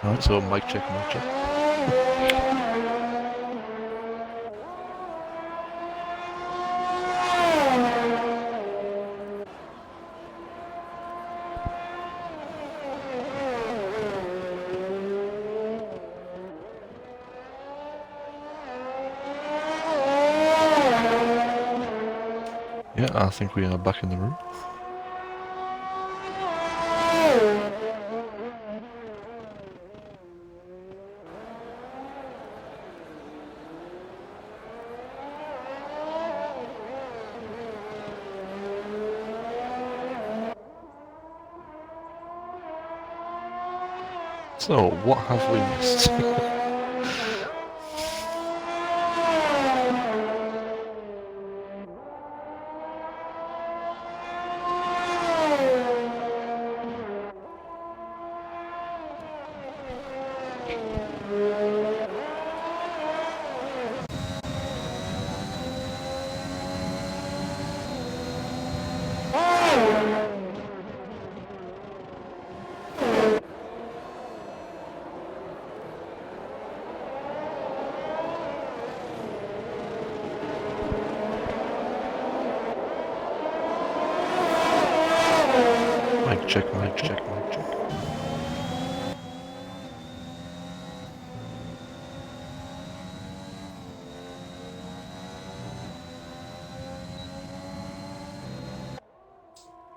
Alright, so mic check, mic check. Yeah, I think we are back in the room. So, what have we missed? Mic check, mic check, mic check.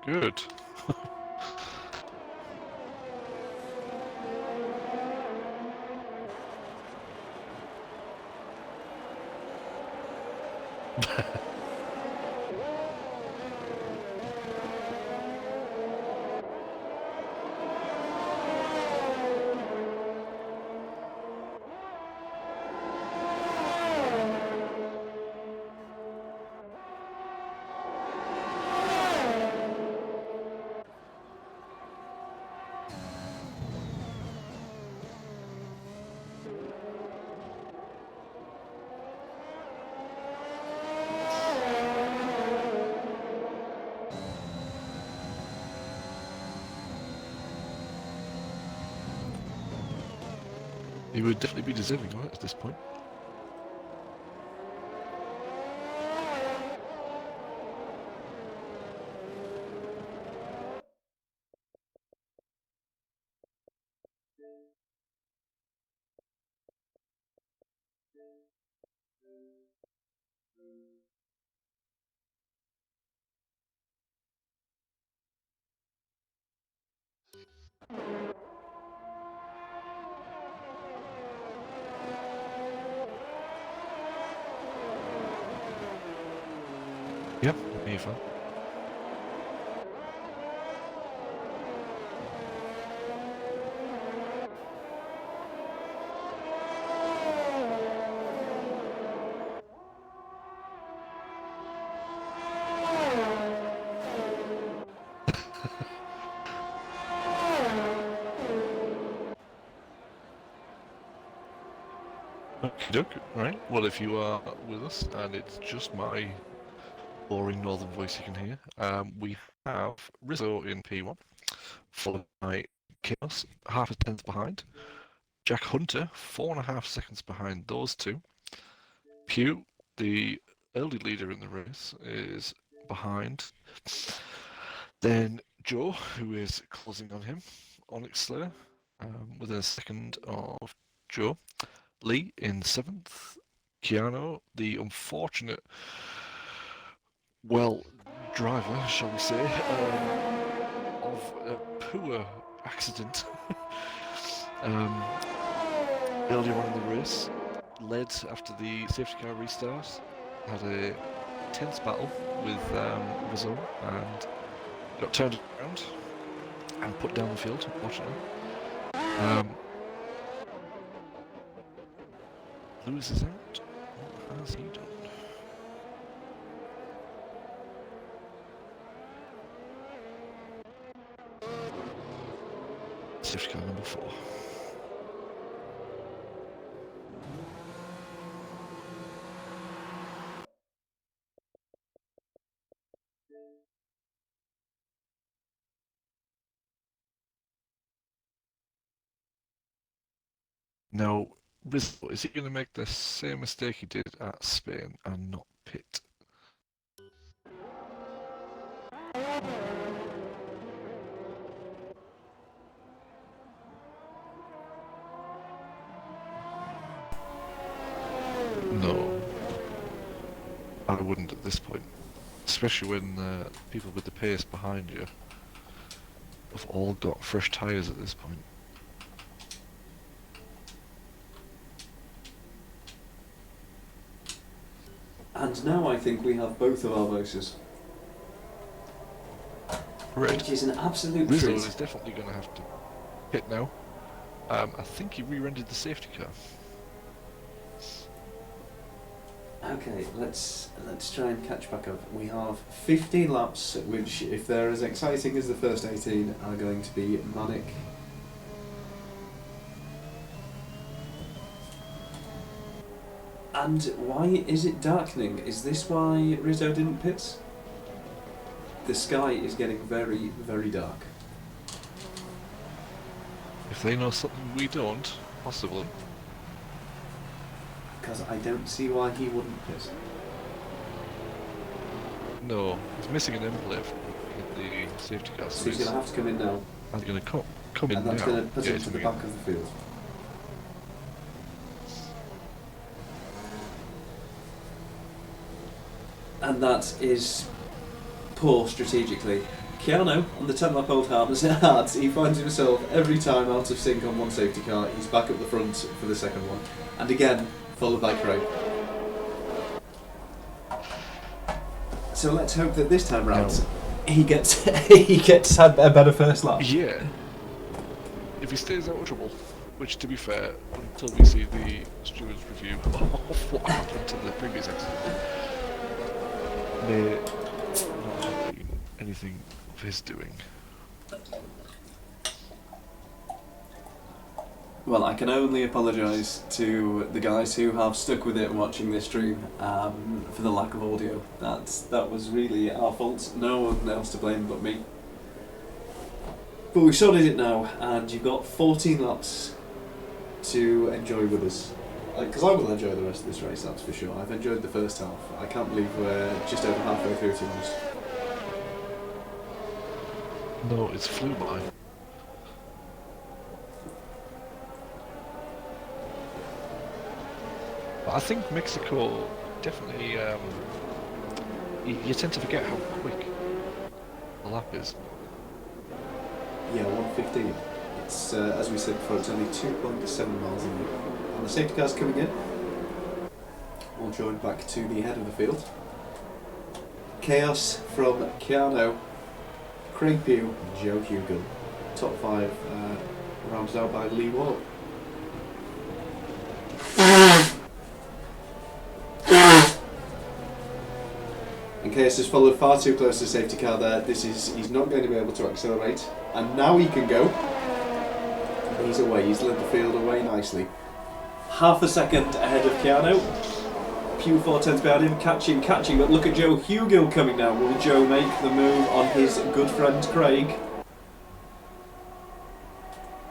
Good. He would definitely be deserving of it at this point. Yep, be fine. Okey-doke, right. Well, if you are with us, and it's just my boring northern voice you can hear, we have Rizzo in P1, followed by Chaos, half a tenth behind. Jack Hunter, 4.5 seconds behind those two. Pew, the early leader in the race, is behind. Then Joe, who is closing on him, Onyx Slayer, within a second of Joe. Lee in 7th. Keanu, the unfortunate well, driver, shall we say, of a poor accident um, earlier on in the race, led after the safety car restart, had a tense battle with Rizzo and got turned around and put down the field, unfortunately. Lewis is out. What has he done? Safety car number 4. Now, Rizzo, is he going to make the same mistake he did at Spain and not pit? No, I wouldn't at this point. Especially when people with the pace behind you have all got fresh tyres at this point. And now I think we have both of our voices. Red. Which is an absolute Rizzo treat. is definitely going to have to pit now. I think he rear-ended the safety car. Okay, let's try and catch back up. We have 15 laps, which, if they're as exciting as the first 18, are going to be manic. And why is it darkening? Is this why Rizzo didn't pit? The sky is getting very, very dark. If they know something we don't, possibly. Because I don't see why he wouldn't pit. No, he's missing an end plate in the safety car. So he's going to have to come in now. I'm going to come in And that's now. going to put Yeah, him to the he's gonna back of the field. And that is poor strategically. Keanu, on the 10 lap old harness hard, he finds himself every time out of sync on one safety car. He's back up the front for the second one. And again, followed by Craig. So let's hope that this time round he gets a better first lap. Yeah. If he stays out of trouble, which to be fair, until we see the steward's review of what happened to the previous accident, may not have been anything of his doing. Well, I can only apologise to the guys who have stuck with it watching this stream for the lack of audio. That was really our fault. No one else to blame but me. But we sorted it now, and you've got 14 laps to enjoy with us. Because I will enjoy the rest of this race, that's for sure. I've enjoyed the first half. I can't believe we're just over halfway through, to be honest. No, it's flew by. But I think Mexico definitely, you tend to forget how quick the lap is. Yeah, 1:15. It's, as we said before, it's only 2.7 miles in. And the safety car's coming in. We'll join back to the head of the field. Chaos from Keanu, Craig Pugh, and Joe Hugo. Top 5 rounded out by Lee Wall. And Chaos has followed far too close to the safety car there. He's not going to be able to accelerate. And now he can go. And he's away. He's led the field away nicely. Half a second ahead of Keanu. Pugh 410s behind him, catching, but look at Joe Hugill coming now. Will Joe make the move on his good friend Craig?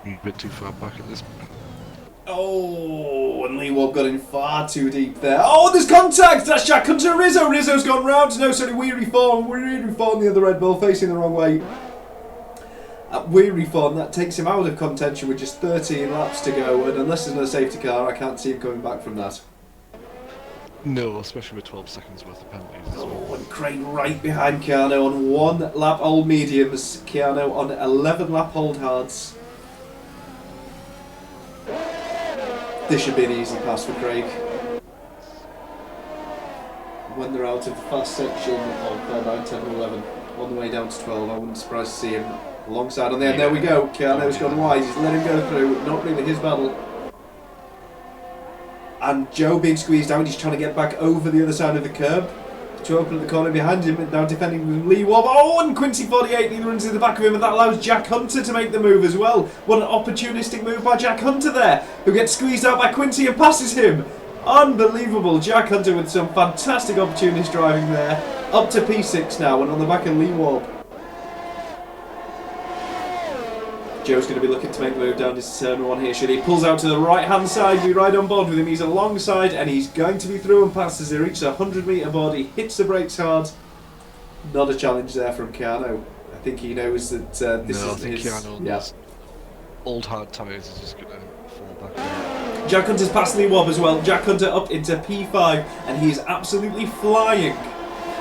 A bit too far back at this point. Oh, and Lee Wobb got in far too deep there. Oh, there's contact! That's Jack Hunter Rizzo. Rizzo's gone round. No, sorry, Weary Fawn, the other Red Bull, facing the wrong way. At Weary Fawn, that takes him out of contention with just 13 laps to go, and unless there's no safety car, I can't see him coming back from that. No, especially with 12 seconds worth of penalties as well. Oh, and Craig right behind Keanu on 1 lap old mediums. Keanu on 11 lap old hards. This should be an easy pass for Craig. When they're out of the fast section of 9, 10 and 11, on the way down to 12, I wouldn't be surprised to see him alongside on the end. There we go. Keanu's gone wide. He's let him go through. Not really his battle. And Joe being squeezed out. He's trying to get back over the other side of the curb to open up the corner behind him. Now defending with Lee Wobb. Oh, and Quincy48 neither runs in the back of him, and that allows Jack Hunter to make the move as well. What an opportunistic move by Jack Hunter there, who gets squeezed out by Quincy and passes him. Unbelievable. Jack Hunter with some fantastic opportunist driving there. Up to P6 now and on the back of Lee Wobb. Joe's going to be looking to make the move down his turn 1 here. Should he pulls out to the right hand side, we ride on board with him. He's alongside and he's going to be through and past as he reaches the 100 metre board. He hits the brakes hard. Not a challenge there from Keanu. I think he knows that this is his... Keanu, yeah. Old hard tyres is just going to fall back. Jack Hunter's past Lee Wobb as well. Jack Hunter up into P5 and he's absolutely flying.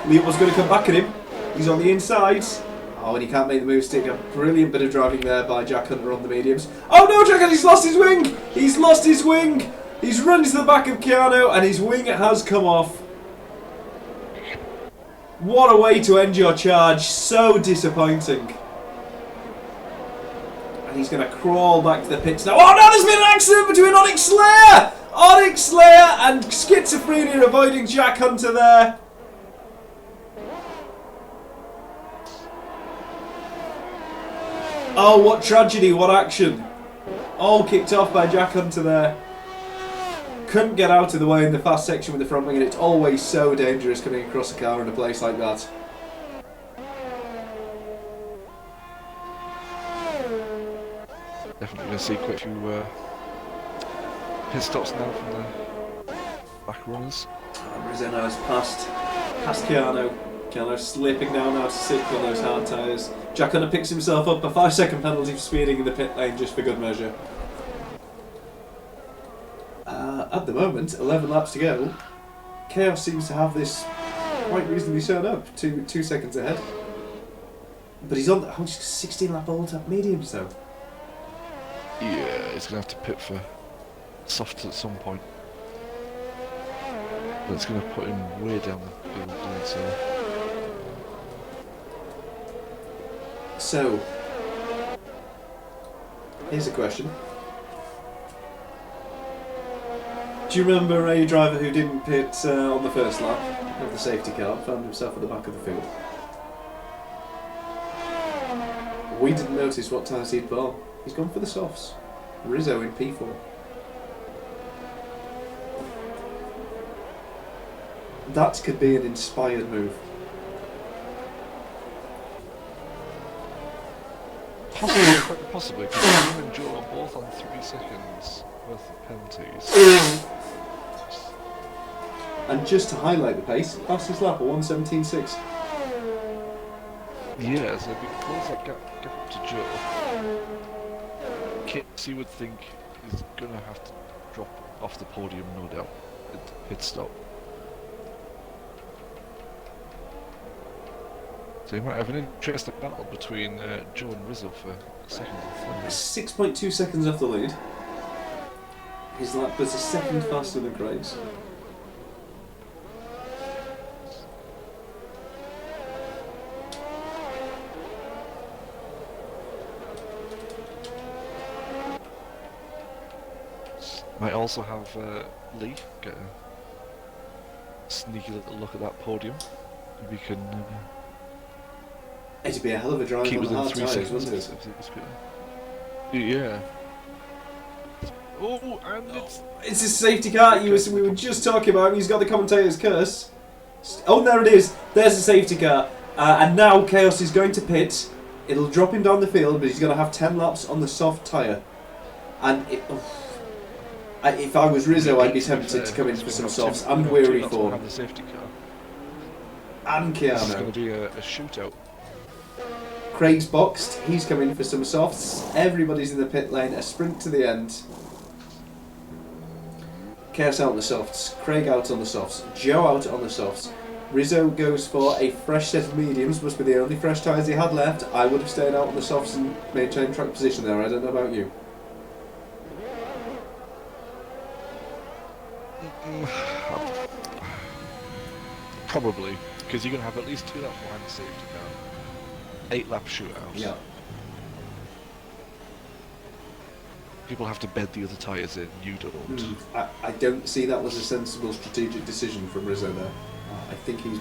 Lee Wobb's going to come back at him. He's on the inside. Oh, and he can't make the move stick. A brilliant bit of driving there by Jack Hunter on the mediums. Oh no, Jack Hunter, he's lost his wing! He's lost his wing! He's run into the back of Keanu and his wing has come off. What a way to end your charge. So disappointing. And he's going to crawl back to the pits now. Oh no, there's been an accident between Onyx Slayer! Onyx Slayer and Schizophrenia avoiding Jack Hunter there. Oh, what tragedy, what action. All kicked off by Jack Hunter there. Couldn't get out of the way in the fast section with the front wing, and it's always so dangerous coming across a car in a place like that. Definitely going to see quite a few pit stops now from the back runners. Rizeno has past Keanu. Keanu slipping down now to 6th on those hard tyres. Jack Hunter picks himself up, a 5-second penalty for speeding in the pit lane just for good measure. At the moment, 11 laps to go. Chaos seems to have this quite reasonably sewn up, 2 seconds ahead. But he's on 16 lap old at mediums though. Yeah, he's going to have to pit for softs at some point. But it's going to put him way down the field, So, here's a question. Do you remember a driver who didn't pit on the first lap of the safety car, found himself at the back of the field? We didn't notice what tyres he'd put on. He's gone for the softs. Rizzo in P4. That could be an inspired move. Possibly, because him and Joe are both on 3 seconds worth of penalties. And just to highlight the pace, fastest lap at 1:17.6. Yeah, so if we close that gap up to Joe, Kits, you would think, is going to have to drop off the podium, no doubt, at the pit stop. So you might have an interesting battle between Joe and Rizzo for second and third. 6.2 seconds off the lead. His lap was a second faster than Craig's. Might also have Lee get a sneaky little look at that podium. We can It'd be a hell of a drive keep on the within hard 3 tyres, seconds. wouldn't it? Yeah. Oh, and It's a safety car we were just talking about. He's got the commentator's curse. Oh, there it is. There's the safety car. And now Chaos is going to pit. It'll drop him down the field, but he's going to have 10 laps on the soft tyre. And if I was Rizzo, I'd be tempted to come in for some softs and weary form. have the safety car. And This is going Keanu. to be a shootout. Craig's boxed. He's coming for some softs. Everybody's in the pit lane. A sprint to the end. Chaos out on the softs, Craig out on the softs, Joe out on the softs. Rizzo goes for a fresh set of mediums, must be the only fresh tyres he had left. I would have stayed out on the softs and maintained track position there, I don't know about you. Probably, because you're going to have at least 2 laps behind the safety car. 8 lap shootouts. Yeah. People have to bed the other tyres in, you don't. I don't see that was a sensible strategic decision from Rizzo there. I think he's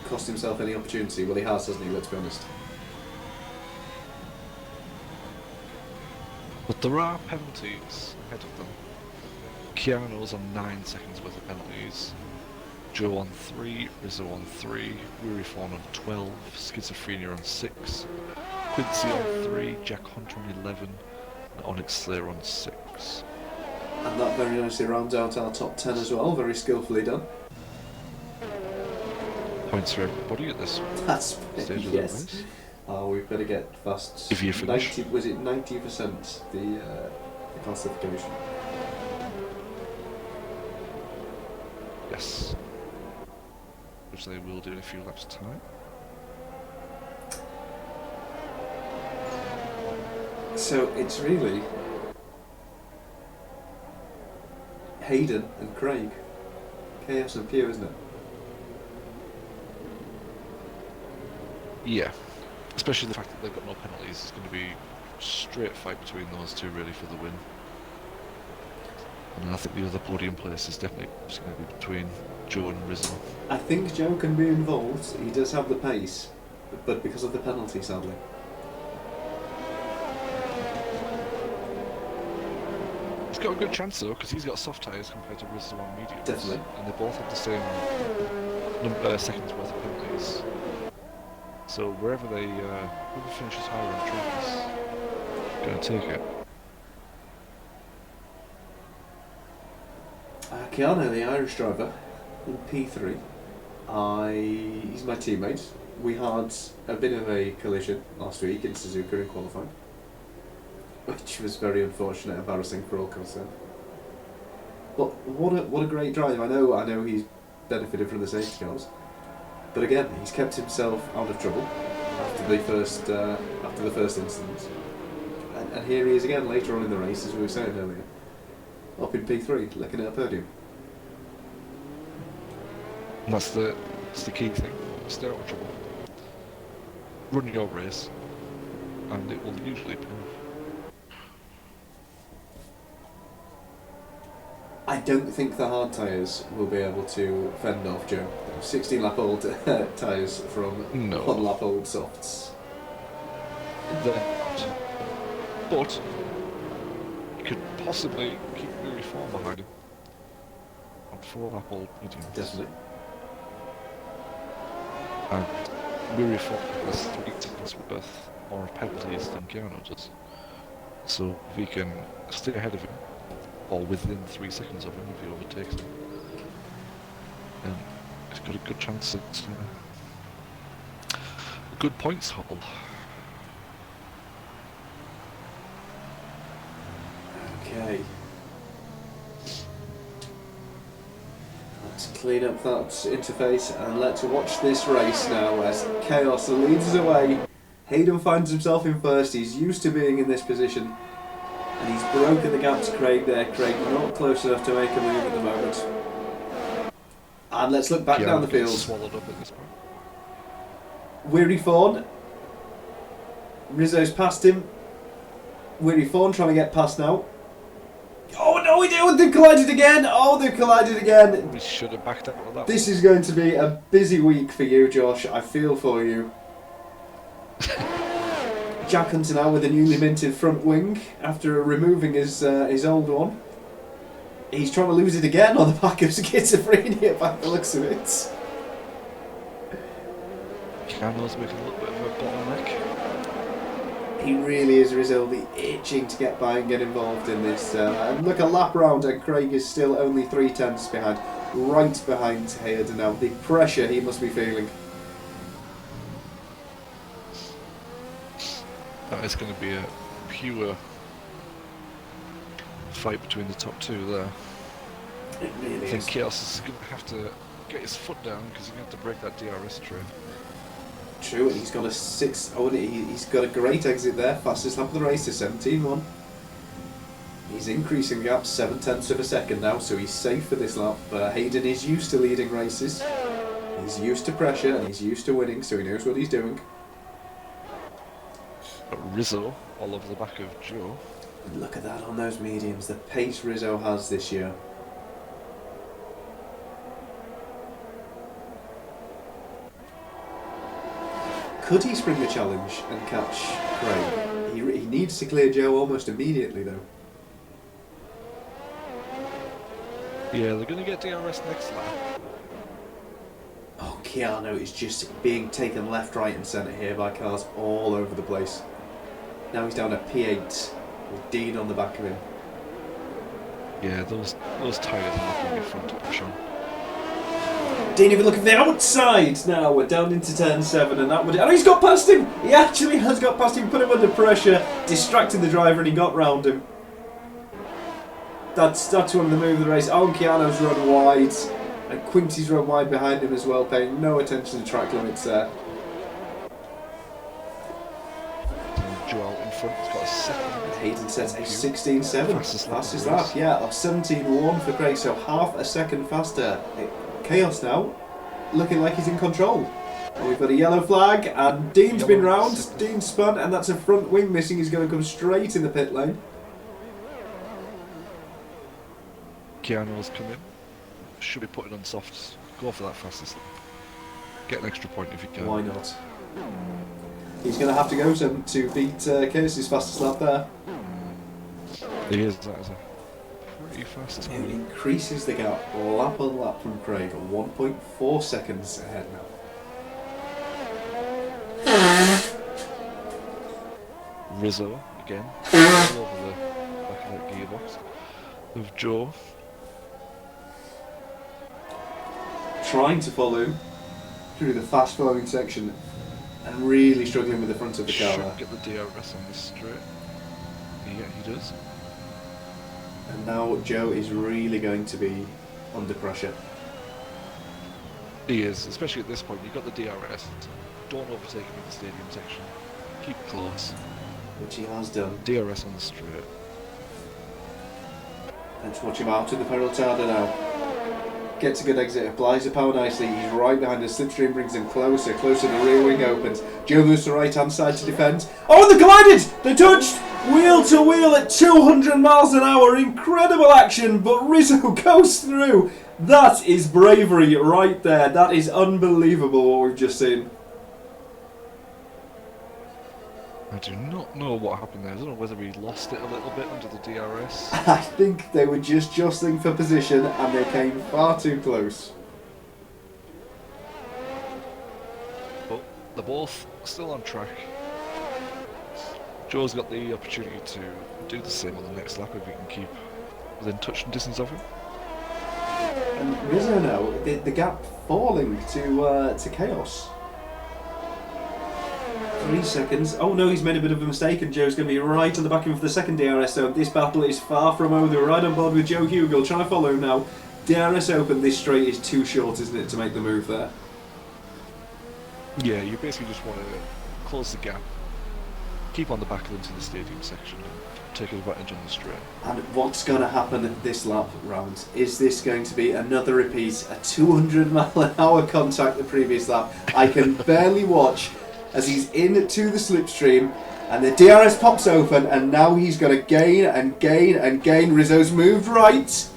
cost himself any opportunity. Well, he has, hasn't he, let's be honest. But there are penalties ahead of them. Keanu's on 9 seconds worth of penalties. Joe on 3, Rizzo on 3, Weary on 12, Schizophrenia on 6, Quincy on 3, Jack Hunter on 11, and Onyx Slayer on 6. And that very nicely rounds out our top 10 as well, very skillfully done. Points for everybody at this That's stage of yes. the race. Oh, we better get fast. If you finish. 90, was it 90% the classification? Yes. Which they will do in a few laps' time. So it's really Hayden and Craig. Chaos and Pew, isn't it? Yeah. Especially the fact that they've got no penalties. It's going to be a straight fight between those two really for the win. And I think the other podium place is definitely just going to be between Joe and Rizzo. I think Joe can be involved. He does have the pace, but because of the penalty, sadly. He's got a good chance though, because he's got soft tyres compared to Rizzo on mediums. Definitely. And they both have the same seconds worth of penalties. So whoever finishes higher on track is going to take it. Keanu, the Irish driver, in P3. He's my teammate. We had a bit of a collision last week in Suzuka in qualifying, which was very unfortunate, embarrassing for all concerned. But what a great drive! I know he's benefited from the safety cars, but again, he's kept himself out of trouble after the first incident, and here he is again later on in the race, as we were saying earlier, up in P3, looking at a podium. And that's the key thing. Stay out of trouble. Run your race, and it will usually pay. I don't think the hard tyres will be able to fend off Joe. 16 lap old tyres from 1 lap old softs. They're not. But you could possibly keep Weary 4 behind him on 4 lap old mediums. Definitely. And Weary 4 has 3 seconds worth more penalties than Keanu does. So if he can stay ahead of him, or within 3 seconds of him if he overtakes him, then he's got a good chance at a good points haul. Okay. Let's clean up that interface and let's watch this race now as Chaos leads us away. Hayden finds himself in first. He's used to being in this position. And he's broken the gap to Craig there. Craig not close enough to make a move at the moment. And let's look back down the field. Swallowed up at this point. Weary Fawn. Rizzo's past him. Weary Fawn trying to get past now. Oh no, they've collided again! Oh, they've collided again! We should have backed out of that. This is going to be a busy week for you, Josh. I feel for you. Jack Hunter now with a newly minted front wing after removing his old one. He's trying to lose it again on the back of Schizophrenia by the looks of it. Cano's making a little bit of a bottleneck. He really is Rizzo, itching to get by and get involved in this. And look, a lap round and Craig is still only 3/10 behind, right behind Hayden now. The pressure he must be feeling. That is going to be a pure fight between the top two there. It really I think is. Chaos is going to have to get his foot down because he's going to have to break that DRS train. True, and he's got a six. Oh, and he's got a great exit there. Fastest lap of the race is 17.1. He's increasing the gap 7/10 of a second now, so he's safe for this lap. But Hayden is used to leading races. He's used to pressure and he's used to winning, so he knows what he's doing. But Rizzo all over the back of Joe. And look at that on those mediums, the pace Rizzo has this year. Could he spring the challenge and catch Craig? He needs to clear Joe almost immediately, though. Yeah, they're going to get DRS next lap. Oh, Keanu is just being taken left, right and centre here by cars all over the place. Now he's down at P8 with Dean on the back of him. Yeah, those tyres are not going to be fun to push on. Dean, if you look at the outside now, we're down into turn 7 and that would... Oh, he's got past him! He actually has got past him, put him under pressure, distracted the driver and he got round him. That's one of the moves of the race. Oh, Keanu's run wide. And Quincy's run wide behind him as well, paying no attention to track limits there. Joel in front has got a second. Hayden sets a 16.7. Fastest lap, race. yeah, of 17.1 for Craig, so half a second faster. Chaos now, looking like he's in control. And we've got a yellow flag, and Dean's been round. Dean spun, and that's a front wing missing. He's going to come straight in the pit lane. Keanu's come in. Should be putting on softs. Go for that fastest lap. Get an extra point if you can. Why not? He's going to have to go to beat Chaos's fastest lap there. He is, that is a pretty fast It time. increases the gap lap on lap from Craig, 1.4 seconds ahead now. Rizzo again, all over the back of that gearbox. With Joe. Trying to follow through the fast flowing section and really struggling with the front of the car there. Should get the DRS on this straight. Yeah, he does. And now Joe is really going to be under pressure. He is, especially at this point. You've got the DRS. Don't overtake him in the stadium section. Keep close. Which he has done. DRS on the straight. Let's watch him out in the Peraltada now. Gets a good exit, applies the power nicely. He's right behind the slipstream, brings him closer. The rear wing opens. Joe moves to the right hand side to defend. Oh, they collided! They touched! Wheel to wheel at 200 miles an hour. Incredible action, but Rizzo goes through. That is bravery right there. That is unbelievable what we've just seen. I do not know what happened there. I don't know whether he lost it a little bit under the DRS. I think they were just jostling for position and they came far too close. But they're both still on track. Joe's got the opportunity to do the same on the next lap if he can keep within touching distance of him. And Rizzo now, the gap falling to Chaos. 3 seconds. Oh no, he's made a bit of a mistake and Joe's going to be right on the back of him for the second DRS zone. This battle is far from over. They're right on board with Joe Hugel. Trying to follow him now. DRS open. This straight is too short, isn't it, to make the move there? Yeah, you basically just want to close the gap, keep on the back of them to the stadium section, and take advantage on the straight. And what's going to happen this lap round? Is this going to be another repeat? A 200 mile an hour contact the previous lap. I can barely watch as he's into the slipstream and the DRS pops open and now he's going to gain and gain and gain. Rizzo's moved right.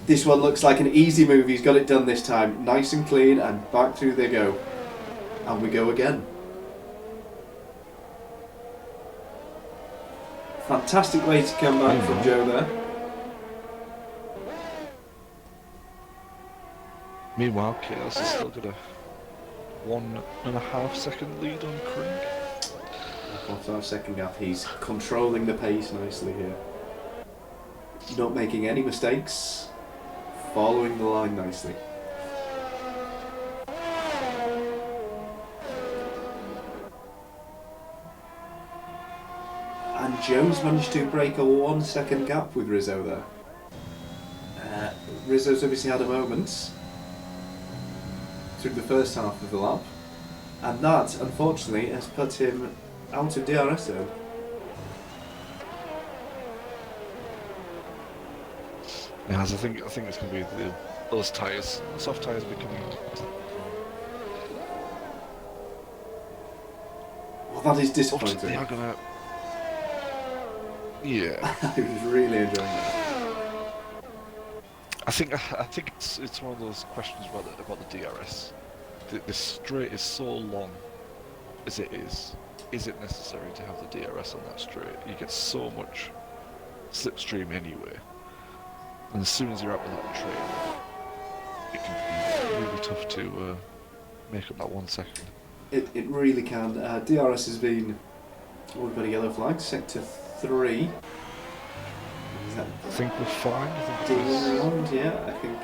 This one looks like an easy move. He's got it done this time. Nice and clean and back through they go. And we go again. Fantastic way to come back from Joe there. Meanwhile, Chaos has still got a 1.5 second lead on Craig. 1.5 second gap. He's controlling the pace nicely here. Not making any mistakes. Following the line nicely. And Joe's managed to break a 1 second gap with Rizzo there. Rizzo's obviously had a moment through the first half of the lap, and that, unfortunately, has put him out of DRS zone. Yeah, I think it's going to be those tyres, soft tyres becoming. Well, that is disappointing. They are gonna. Yeah. I was really enjoying that. I think it's one of those questions about the DRS. The straight is so long as it is. Is it necessary to have the DRS on that straight? You get so much slipstream anyway, and as soon as you're out with that train, it can be really tough to make up that 1 second. It really can. DRS has been. Oh, we've got a yellow flag. Sector 3. Is that I think we're fine. I think around? Yeah, I think.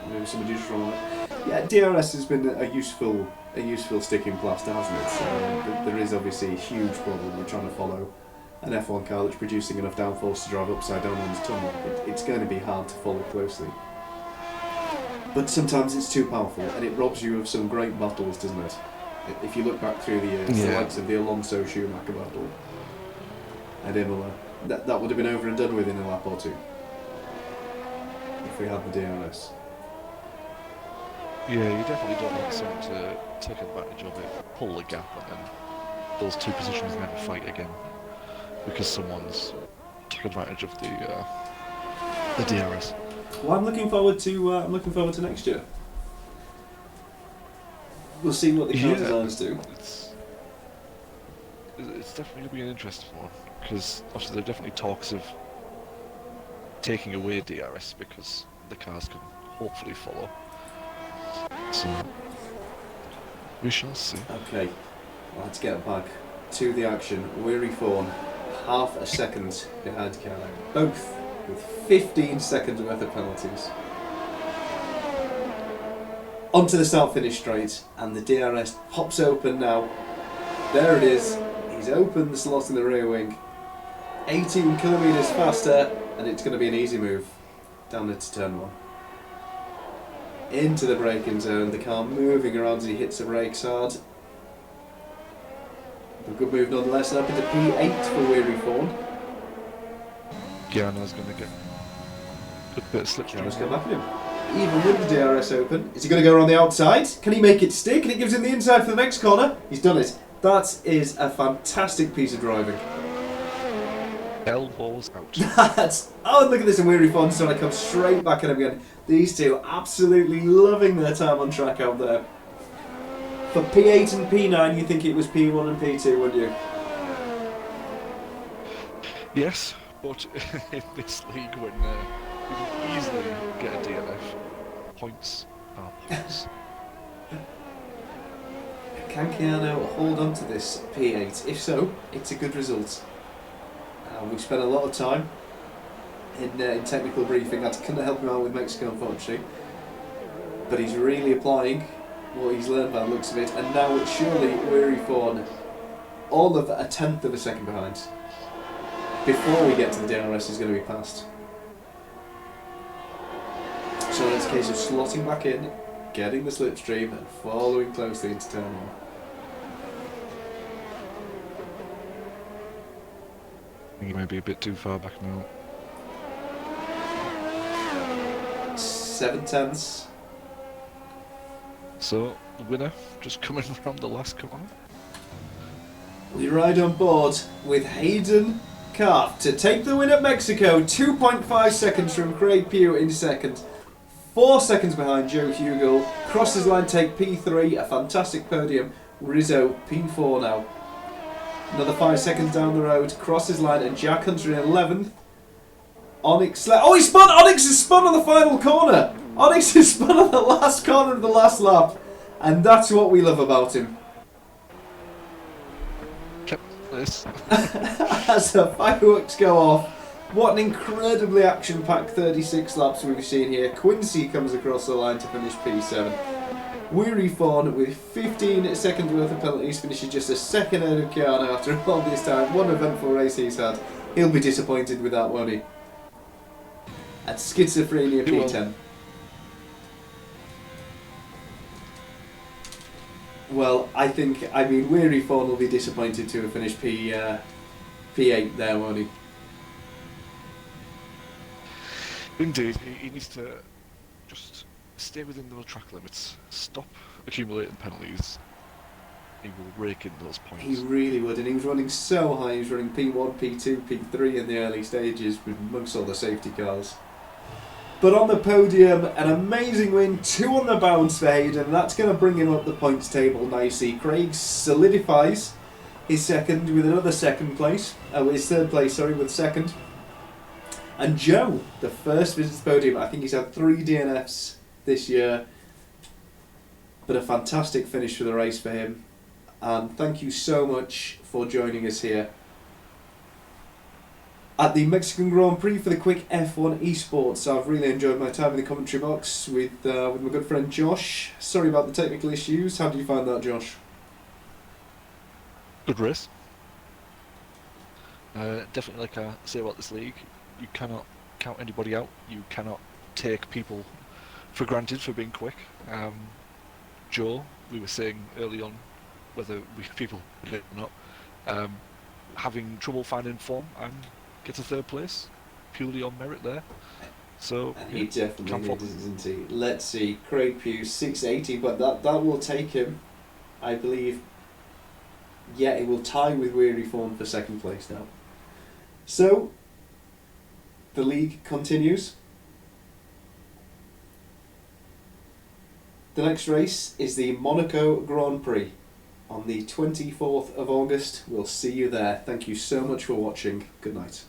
Maybe somebody just wrong. Yeah, DRS has been a useful sticking plaster, hasn't it? There is obviously a huge problem with trying to follow an F1 car that's producing enough downforce to drive upside down on its tunnel. It's going to be hard to follow closely. But sometimes it's too powerful, and it robs you of some great battles, doesn't it? If you look back through the years, the likes of the Alonso-Schumacher battle at Imola, that would have been over and done with in a lap or two if we had the DRS. Yeah, you definitely don't want someone to take advantage of it, pull the gap, and then those two positions never fight again because someone's took advantage of the DRS. Well, I'm looking forward to next year. We'll see what the car designers do. It's definitely going to be an interesting one because obviously there are definitely talks of taking away DRS because the cars can hopefully follow. So we shall see. Okay, let's get back to the action. Weary Fawn, half a second behind Carlo, both with 15 seconds worth of penalties. Onto the start-finish straight, and the DRS pops open now. There it is. He's opened the slot in the rear wing. 18 kilometres faster, and it's going to be an easy move down into turn 1. Into the braking zone, the car moving around as he hits the brakes hard. A good move nonetheless, and up into P8 for Weary Fawn. Gianna's going to get a good bit of slipstream. Let's go back at him. Even with the DRS open, is he going to go around the outside? Can he make it stick? And it gives him the inside for the next corner. He's done it. That is a fantastic piece of driving. Elbows out. Oh, look at this, and Weary Fawn's trying to come straight back at him again. These two absolutely loving their time on track out there. For P8 and P9, you think it was P1 and P2, wouldn't you? Yes, but in this league when you can easily get a DNF, points are points. Can Keanu hold on to this P8? If so, it's a good result. We spent a lot of time in technical briefing. I couldn't help him out with Mexico, unfortunately. But he's really applying what he's learned by the looks of it. And now it's surely Weary Fawn all of a tenth of a second behind. Before we get to the DRS, is going to be passed. So it's a case of slotting back in, getting the slipstream, and following closely into turn 1. I think he may be a bit too far back now. 7 tenths. So, the winner just coming from the last corner. We ride on board with Hayden Karp to take the win at Mexico. 2.5 seconds from Craig Pugh in second. 4 seconds behind Joe Hugel. Crosses line, take P3, a fantastic podium. Rizzo, P4 now. Another 5 seconds down the road. Crosses line, and Jack Hunter in 11th. Onyx. Oh, he spun! Onyx has spun on the final corner! Onyx has spun on the last corner of the last lap. And that's what we love about him. This. As the fireworks go off, what an incredibly action-packed 36 laps we've seen here. Quincy comes across the line to finish P7. Weary Fawn, with 15 seconds worth of penalties, finishes just a second ahead of Keanu after all this time. One eventful race he's had. He'll be disappointed with that, won't he? At Schizophrenia Who else? P10. Well, I mean, Weary Fawn will be disappointed to have finished P8 there, won't he? Indeed, he needs to just stay within those track limits. Stop accumulating penalties. He will rake in those points. He really would, and he was running so high. He was running P1, P2, P3 in the early stages amongst all the safety cars. But on the podium, an amazing win, 2 on the bounce for Hayden, and that's going to bring him up the points table nicely. Craig solidifies his second with another second place, his third place, sorry, with second. And Joe, the first visit to the podium, I think he's had 3 DNFs this year, but a fantastic finish for the race for him. And thank you so much for joining us here at the Mexican Grand Prix for the KwikF1Esports. I've really enjoyed my time in the commentary box with my good friend Josh. Sorry about the technical issues. How did you find that, Josh? Good race. Definitely, like I say about this league, you cannot count anybody out. You cannot take people for granted for being quick. Joe, we were saying early on, whether people did it or not, having trouble finding form and gets a third place purely on merit there. So And he definitely can't did, isn't he? Let's see, Craig Pugh 680, but that will take him, I believe. Yeah, it will tie with Weary Fawn for second place now. So the league continues. The next race is the Monaco Grand Prix on the 24th of August. We'll see you there. Thank you so much for watching. Good night.